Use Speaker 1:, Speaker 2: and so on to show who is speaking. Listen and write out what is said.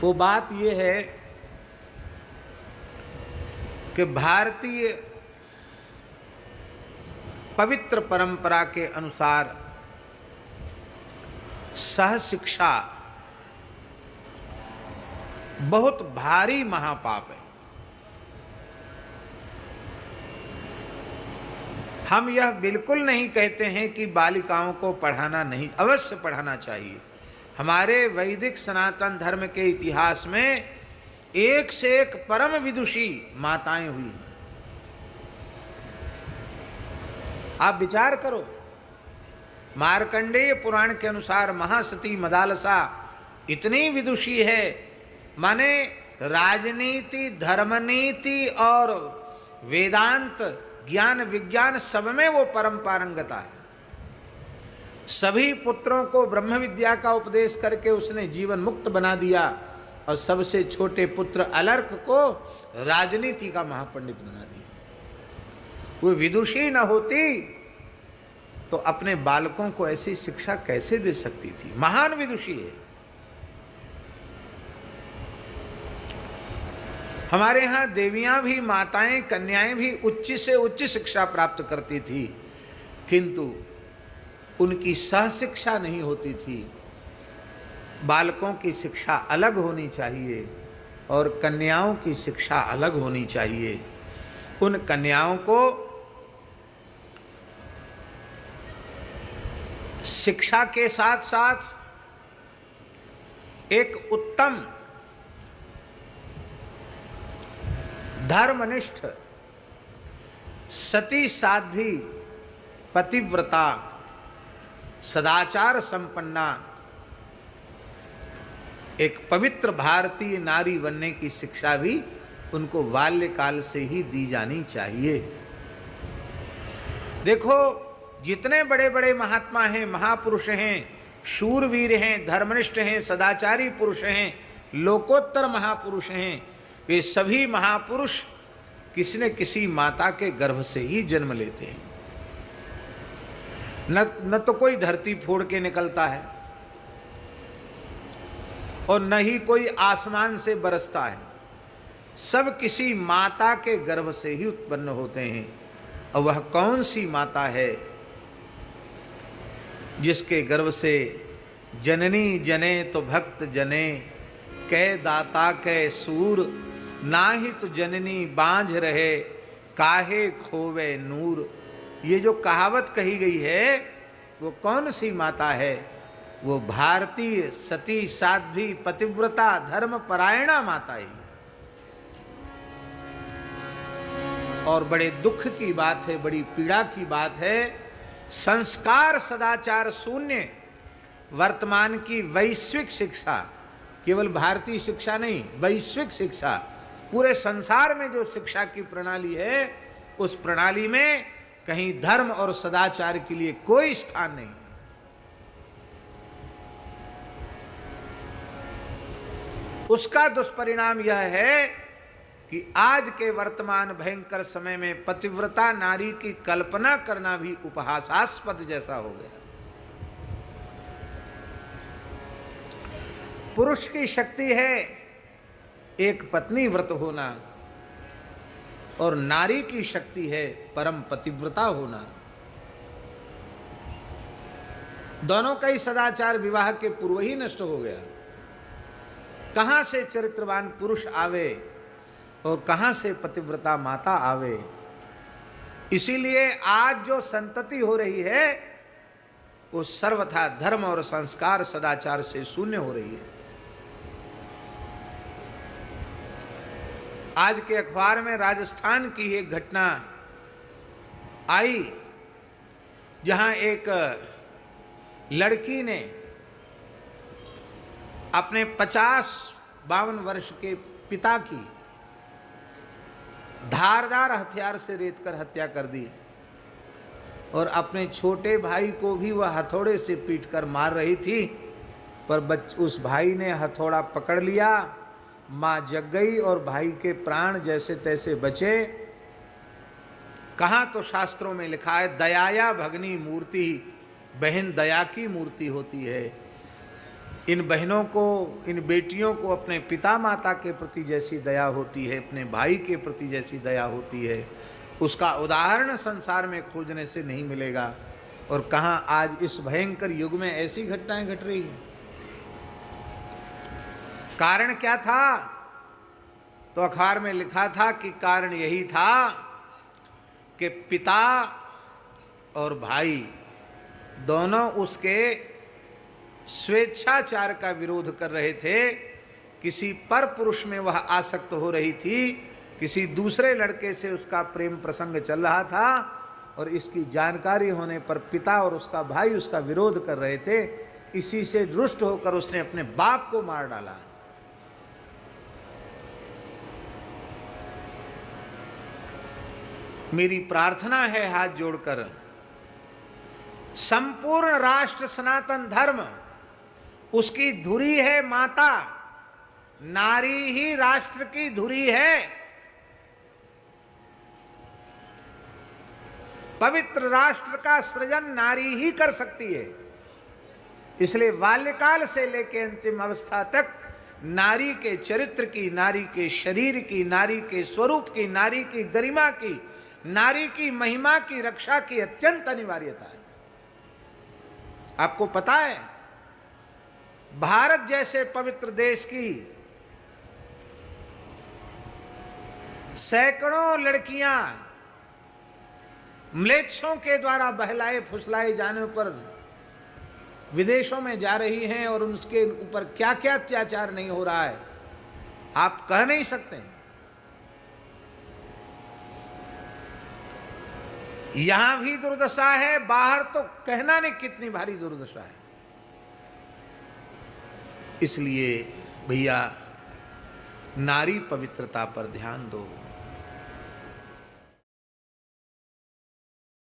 Speaker 1: वो बात ये है कि भारतीय पवित्र परंपरा के अनुसार सह शिक्षा बहुत भारी महापाप है। हम यह बिल्कुल नहीं कहते हैं कि बालिकाओं को पढ़ाना नहीं, अवश्य पढ़ाना चाहिए। हमारे वैदिक सनातन धर्म के इतिहास में एक से एक परम विदुषी माताएं हुई हैं। आप विचार करो, मार्कंडेय पुराण के अनुसार महासती मदालसा इतनी विदुषी है, माने राजनीति, धर्मनीति और वेदांत, ज्ञान विज्ञान सब में वो परम पारंगता है। सभी पुत्रों को ब्रह्म विद्या का उपदेश करके उसने जीवन मुक्त बना दिया और सबसे छोटे पुत्र अलर्क को राजनीति का महापंडित बना दिया। वो विदुषी न होती तो अपने बालकों को ऐसी शिक्षा कैसे दे सकती थी। महान विदुषी है। हमारे यहाँ देवियां भी, माताएं, कन्याएं भी उच्च से उच्च शिक्षा प्राप्त करती थी, किंतु उनकी सह शिक्षा नहीं होती थी। बालकों की शिक्षा अलग होनी चाहिए और कन्याओं की शिक्षा अलग होनी चाहिए। उन कन्याओं को शिक्षा के साथ साथ एक उत्तम धर्मनिष्ठ, सती साध्वी, पतिव्रता, सदाचार संपन्ना एक पवित्र भारतीय नारी बनने की शिक्षा भी उनको बाल्यकाल से ही दी जानी चाहिए। देखो, जितने बड़े बड़े महात्मा हैं, महापुरुष हैं, शूरवीर हैं, धर्मनिष्ठ हैं, सदाचारी पुरुष हैं, लोकोत्तर महापुरुष हैं, वे सभी महापुरुष किसी न किसी माता के गर्भ से ही जन्म लेते हैं। न तो कोई धरती फोड़ के निकलता है और न ही कोई आसमान से बरसता है। सब किसी माता के गर्भ से ही उत्पन्न होते हैं। और वह कौन सी माता है जिसके गर्भ से जननी जने तो भक्त जने, कै दाता कै सूर, नाही तो जननी बांझ रहे, काहे खोवे नूर। ये जो कहावत कही गई है वो कौन सी माता है? वो भारतीय सती साध्वी पतिव्रता धर्म परायणा माता ही। और बड़े दुख की बात है, बड़ी पीड़ा की बात है, संस्कार सदाचार शून्य वर्तमान की वैश्विक शिक्षा, केवल भारतीय शिक्षा नहीं, वैश्विक शिक्षा, पूरे संसार में जो शिक्षा की प्रणाली है, उस प्रणाली में कहीं धर्म और सदाचार के लिए कोई स्थान नहीं। उसका दुष्परिणाम यह है कि आज के वर्तमान भयंकर समय में पतिव्रता नारी की कल्पना करना भी उपहासास्पद जैसा हो गया। पुरुष की शक्ति है एक पत्नी व्रत होना और नारी की शक्ति है परम पतिव्रता होना। दोनों का ही सदाचार विवाह के पूर्व ही नष्ट हो गया। कहां से चरित्रवान पुरुष आवे और कहां से पतिव्रता माता आवे। इसीलिए आज जो संतति हो रही है वो सर्वथा धर्म और संस्कार सदाचार से शून्य हो रही है। आज के अखबार में राजस्थान की एक घटना आई जहां एक लड़की ने अपने 50-52 वर्ष के पिता की धारदार हथियार से रेतकर हत्या कर दी और अपने छोटे भाई को भी वह हथौड़े से पीटकर मार रही थी, पर उस भाई ने हथौड़ा पकड़ लिया। मां जग गई और भाई के प्राण जैसे तैसे बचे। कहाँ तो शास्त्रों में लिखा है दयाया भगनी मूर्ति, बहन दया की मूर्ति होती है। इन बहनों को, इन बेटियों को अपने पिता माता के प्रति जैसी दया होती है, अपने भाई के प्रति जैसी दया होती है, उसका उदाहरण संसार में खोजने से नहीं मिलेगा। और कहाँ आज इस भयंकर युग में ऐसी घटनाएं घट रही हैं। कारण क्या था? तो अखबार में लिखा था कि कारण यही था कि पिता और भाई दोनों उसके स्वेच्छाचार का विरोध कर रहे थे। किसी पर पुरुष में वह आसक्त हो रही थी, किसी दूसरे लड़के से उसका प्रेम प्रसंग चल रहा था, और इसकी जानकारी होने पर पिता और उसका भाई उसका विरोध कर रहे थे। इसी से रुष्ट होकर उसने अपने बाप को मार डाला। मेरी प्रार्थना है हाथ जोड़कर, संपूर्ण राष्ट्र सनातन धर्म, उसकी धुरी है माता, नारी ही राष्ट्र की धुरी है। पवित्र राष्ट्र का सृजन नारी ही कर सकती है। इसलिए बाल्यकाल से लेकर अंतिम अवस्था तक नारी के चरित्र की, नारी के शरीर की, नारी के स्वरूप की, नारी की गरिमा की, नारी की महिमा की रक्षा की अत्यंत अनिवार्यता है। आपको पता है, भारत जैसे पवित्र देश की सैकड़ों लड़कियां म्लेच्छों के द्वारा बहलाए फुसलाए जाने पर विदेशों में जा रही हैं, और उसके ऊपर क्या क्या अत्याचार नहीं हो रहा है, आप कह नहीं सकते। यहां भी दुर्दशा है, बाहर तो कहना नहीं कितनी भारी दुर्दशा है। इसलिए भैया, नारी पवित्रता पर ध्यान दो।